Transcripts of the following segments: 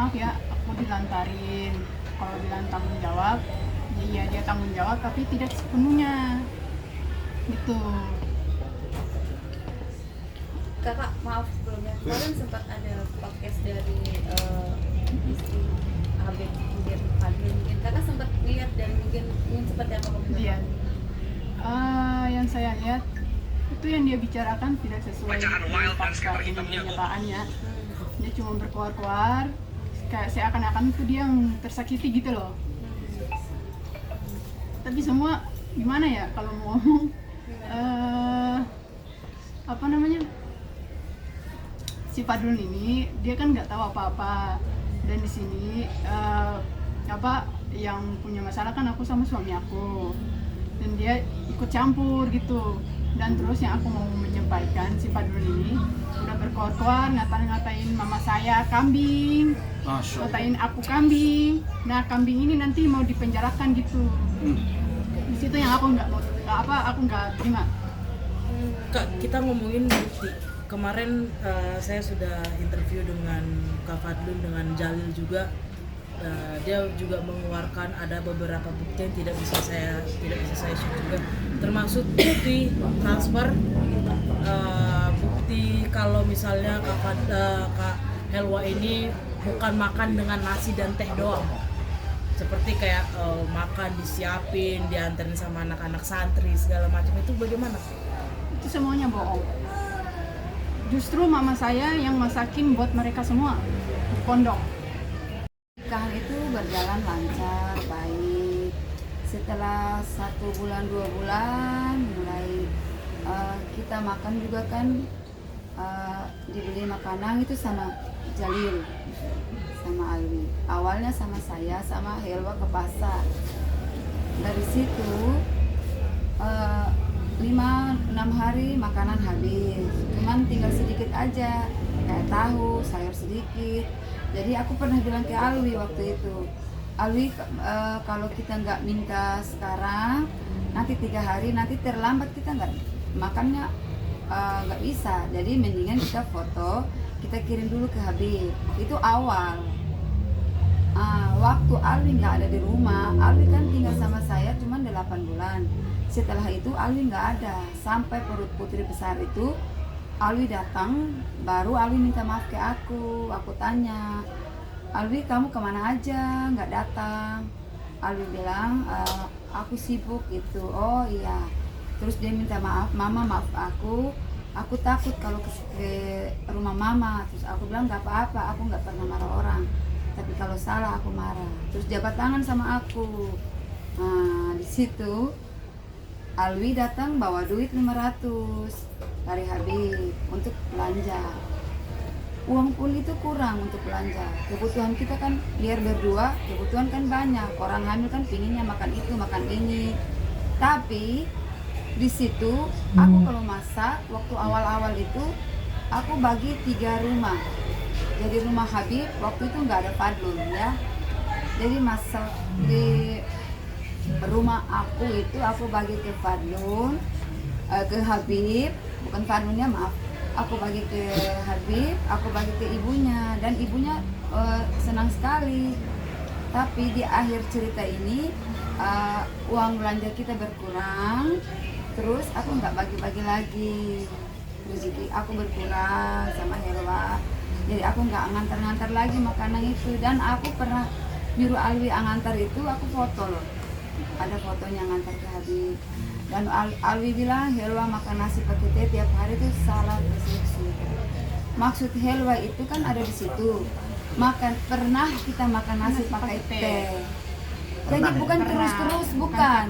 maaf ya aku dilantarin. Kalau bilang tanggung jawab ya iya dia tanggung jawab tapi tidak sepenuhnya gitu. Kakak maaf sebelumnya, kemarin sempat ada podcast dari istri Habib mungkin Fadli, mungkin kakak sempat lihat dan mungkin seperti apa komentar? Dia yang saya lihat itu yang dia bicarakan tidak sesuai dengan fakta dengan kenyataannya. Dia cuma berkoar-koar kayak seakan-akan itu dia yang tersakiti gitu loh. Tapi semua gimana ya kalau mau ngomong apa namanya, si Fadlun ini dia kan nggak tahu apa-apa, dan di sini apa yang punya masalah kan aku sama suami aku, dan dia ikut campur gitu. Dan terus yang aku mau menyampaikan, si Fadlun ini udah berkoar-koar ngatain mama saya kambing, ngatain aku kambing. Nah kambing ini nanti mau dipenjarakan gitu. Di situ yang aku nggak mau aku nggak terima. Kak, kita ngomongin bukti. Kemarin saya sudah interview dengan Kak Fadlun, dengan Jalil juga. Dia juga mengeluarkan ada beberapa bukti yang tidak bisa saya shoot juga, termasuk bukti transfer, bukti kalau misalnya Kak Helwa ini bukan makan dengan nasi dan teh doang, seperti kayak makan disiapin, dianterin sama anak-anak santri segala macam. Itu bagaimana? Itu semuanya bohong. Justru mama saya yang masakin buat mereka semua di pondok. Pernikahan itu berjalan lancar, baik. Setelah 1 bulan 2 bulan mulai kita makan juga kan, dibeli makanan itu sama Jalil sama Alwi. Awalnya sama saya sama Helwa ke pasar. Dari situ 5-6 hari makanan habis, cuman tinggal sedikit aja kayak tahu, sayur sedikit. Jadi aku pernah bilang ke Alwi waktu itu, Alwi kalau kita nggak minta sekarang, nanti 3 hari nanti terlambat kita nggak makannya, nggak bisa. Jadi mendingan kita foto, kita kirim dulu ke Habib. Itu awal. Waktu Alwi nggak ada di rumah, Alwi kan tinggal sama saya cuma 8 bulan. Setelah itu Alwi nggak ada, sampai perut putri besar itu Alwi datang, baru Alwi minta maaf ke aku. Aku tanya, Alwi kamu kemana aja, nggak datang? Alwi bilang, aku sibuk gitu. Oh iya. Terus dia minta maaf, mama maaf aku takut kalau ke rumah mama. Terus aku bilang nggak apa-apa, aku nggak pernah marah orang, tapi kalau salah aku marah. Terus jabat tangan sama aku. Nah di situ Alwi datang bawa duit 500 dari Habib untuk belanja. Uang pun itu kurang untuk belanja. Kebutuhan kita kan biar berdua, kebutuhan kan banyak. Orang hamil kan pinginnya makan itu, makan ini. Tapi di situ aku kalau masak waktu awal-awal itu aku bagi 3 rumah. Jadi rumah Habib waktu itu nggak ada Fadlun ya. Jadi masak di rumah aku itu aku bagi ke Fadlun, ke Habib, bukan Fadlunnya maaf. Aku bagi ke Habib, aku bagi ke ibunya, dan ibunya senang sekali. Tapi di akhir cerita ini uang belanja kita berkurang, terus aku nggak bagi-bagi lagi, rezeki aku berkurang sama Helwa. Jadi aku nggak ngantar-ngantar lagi makanan itu, dan aku pernah nyuruh Alwi ngantar itu, aku foto loh, ada fotonya ngantar ke Habib. Dan Alwi bilang Helwa makan nasi pakai teh tiap hari itu salah persepsi. Maksud Helwa itu kan ada di situ. Pernah kita makan nasi pakai teh. Jadi bukan terus-terus, bukan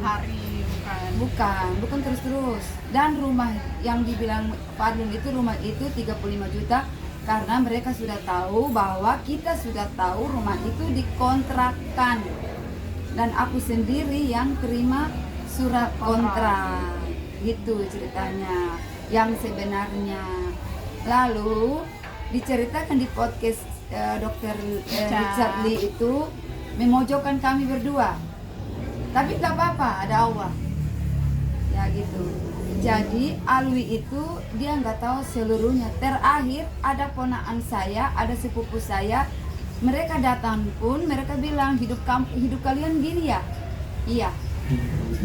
terus-terus. Dan rumah yang dibilang Fadlun itu, rumah itu 35 juta karena mereka sudah tahu bahwa kita sudah tahu rumah itu dikontrakkan. Dan aku sendiri yang terima surat kontrak, gitu ceritanya yang sebenarnya. Lalu diceritakan di podcast dokter Richard Lee itu memojokkan kami berdua, tapi nggak apa-apa, ada Allah ya gitu. Jadi Alwi itu dia nggak tahu seluruhnya. Terakhir ada ponakan saya, ada sepupu saya mereka datang pun mereka bilang hidup kalian gini ya, iya.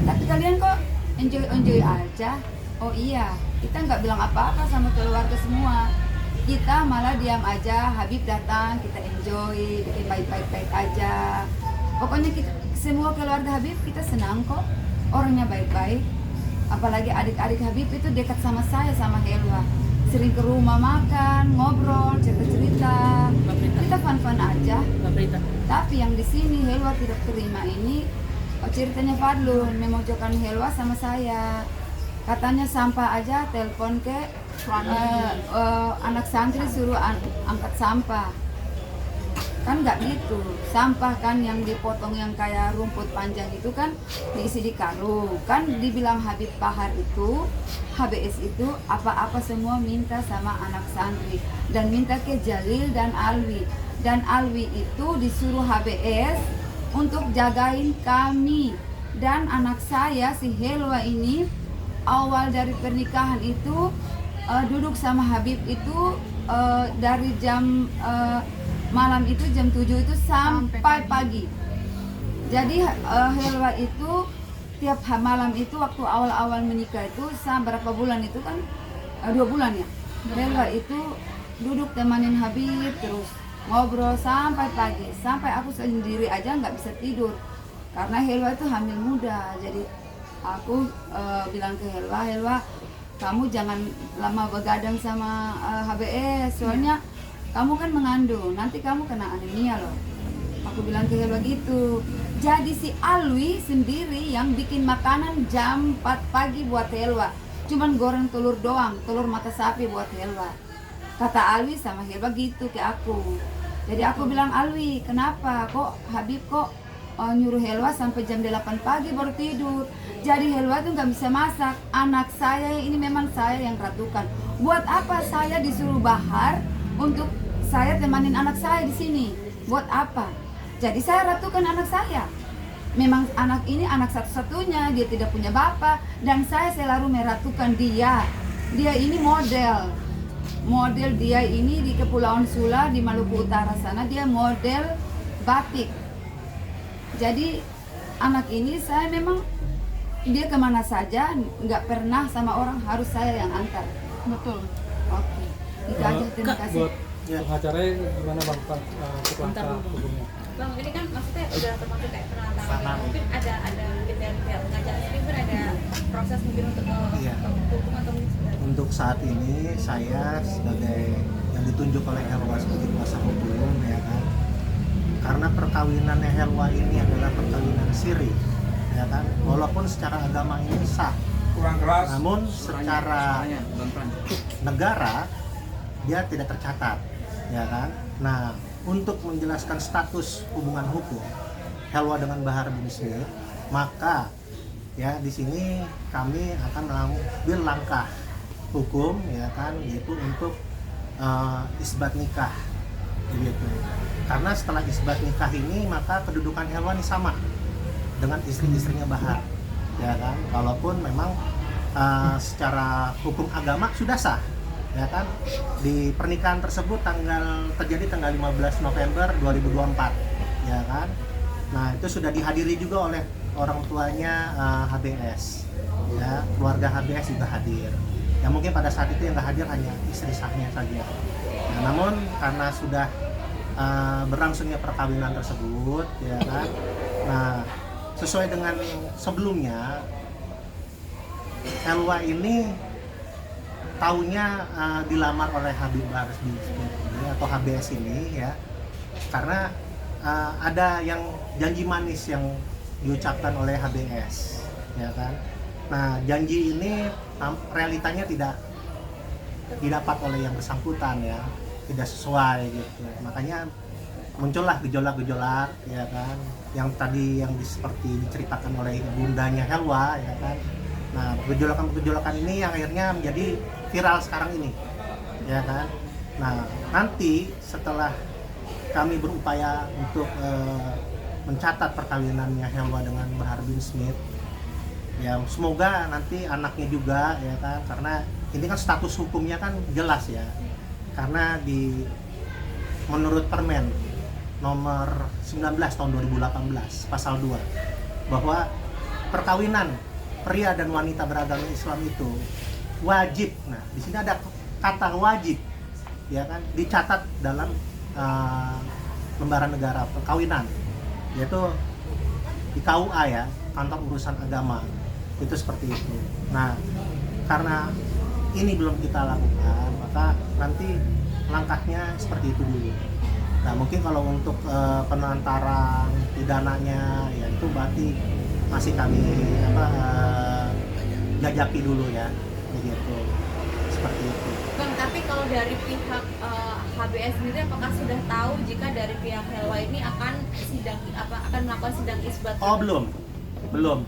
Tapi kalian kok enjoy aja. Oh iya, kita nggak bilang apa-apa sama keluarga semua. Kita malah diam aja. Habib datang, kita enjoy, bikin baik-baik aja. Pokoknya kita semua keluarga Habib kita senang kok. Orangnya baik-baik. Apalagi adik-adik Habib itu dekat sama saya sama Helwa. Sering ke rumah makan, ngobrol, cerita-cerita. Kita fun-fun aja. Tapi yang di sini Helwa tidak terima ini. Ceritanya Fadlun memojokkan Helwa sama saya. Katanya sampah aja telepon ke anak santri suruh angkat sampah. Kan nggak gitu. Sampah kan yang dipotong yang kayak rumput panjang itu kan diisi di karung. Kan dibilang Habib Bahar itu, HBS itu apa-apa semua minta sama anak santri dan minta ke Jalil dan Alwi. Dan Alwi itu disuruh HBS untuk jagain kami. Dan anak saya si Helwa ini awal dari pernikahan itu duduk sama Habib itu dari jam malam itu jam 7 itu sampai pagi. Jadi Helwa itu tiap malam itu waktu awal-awal menikah itu berapa bulan itu kan 2 bulan ya. Helwa itu duduk temanin Habib terus ngobrol sampai pagi, sampai aku sendiri aja nggak bisa tidur karena Helwa itu hamil muda. Jadi aku bilang ke Helwa, kamu jangan lama begadang sama HBS, soalnya kamu kan mengandung, nanti kamu kena anemia loh. Aku bilang ke Helwa gitu. Jadi si Alwi sendiri yang bikin makanan jam 4 pagi buat Helwa. Cuman goreng telur doang, telur mata sapi buat Helwa. Kata Alwi sama Helwa gitu ke aku. Jadi aku bilang, Alwi kenapa kok Habib kok nyuruh Helwa sampai jam 8 pagi baru tidur. Jadi Helwa tuh nggak bisa masak. Anak saya ini memang saya yang ratukan. Buat apa saya disuruh Bahar untuk saya temanin anak saya di sini? Buat apa? Jadi saya ratukan anak saya. Memang anak ini anak satu-satunya, dia tidak punya bapak dan saya selalu meratukan dia. Dia ini model dia ini di Kepulauan Sula di Maluku Utara sana, dia model batik. Jadi anak ini saya memang dia kemana saja nggak pernah sama orang harus saya yang antar. Betul. Oke, itu aja, terima kasih. Buat pengacaranya gimana Bang? Untuk langkah hukumnya. Bang, ini kan maksudnya udah termasuk kayak penahanan. Mungkin ada mungkin dari pihak pengacara sendiri mungkin ada proses mungkin untuk hukum atau mungkin untuk saat ini saya sebagai yang ditunjuk oleh Helwa sebagai kuasa hukum ya kan, karena perkawinannya Helwa ini adalah perkawinan siri ya kan, walaupun secara agama ini sah, namun secara negara dia tidak tercatat ya kan. Nah, untuk menjelaskan status hubungan hukum Helwa dengan Bahar bin Smith, maka ya di sini kami akan mengambil langkah hukum ya kan, yaitu untuk isbat nikah gitu. Karena setelah isbat nikah ini maka kedudukan Helwa ini sama dengan istri-istrinya Bahar ya kan, walaupun memang secara hukum agama sudah sah ya kan. Di pernikahan tersebut terjadi tanggal 15 November 2024 ya kan. Nah, itu sudah dihadiri juga oleh orang tuanya HBS ya, keluarga HBS juga hadir. Ya mungkin pada saat itu yang nggak hadir hanya istri sahnya saja. Nah, namun karena sudah berlangsungnya perkawinan tersebut ya kan. Nah, sesuai dengan sebelumnya Helwa ini taunya dilamar oleh Habib Bahar bin Smith atau HBS ini ya, karena ada yang janji manis yang diucapkan oleh HBS ya kan. Nah, janji ini realitanya tidak didapat oleh yang bersangkutan ya, tidak sesuai gitu. Makanya muncullah gejolak-gejolak ya kan, yang tadi yang seperti diceritakan oleh bundanya Helwa ya kan. Nah, gejolakan ini yang akhirnya menjadi viral sekarang ini ya kan. Nah, nanti setelah kami berupaya untuk mencatat perkawinannya Helwa dengan Bahar bin Smith ya, semoga nanti anaknya juga ya kan, karena ini kan status hukumnya kan jelas ya, karena menurut permen nomor 19 tahun 2018 pasal 2 bahwa perkawinan pria dan wanita beragama Islam itu wajib. Nah, di sini ada kata wajib, ya kan, dicatat dalam lembaran negara perkawinan, yaitu di KUA ya, kantor urusan agama, itu seperti itu. Nah, karena ini belum kita lakukan, maka nanti langkahnya seperti itu dulu. Nah, mungkin kalau untuk penantaran pidananya ya itu berarti masih kami jajaki dulu ya, begitu, seperti itu. Bang, tapi kalau dari pihak HBS sendiri apakah sudah tahu jika dari pihak Helwa ini akan melakukan sidang isbat? Oh, belum.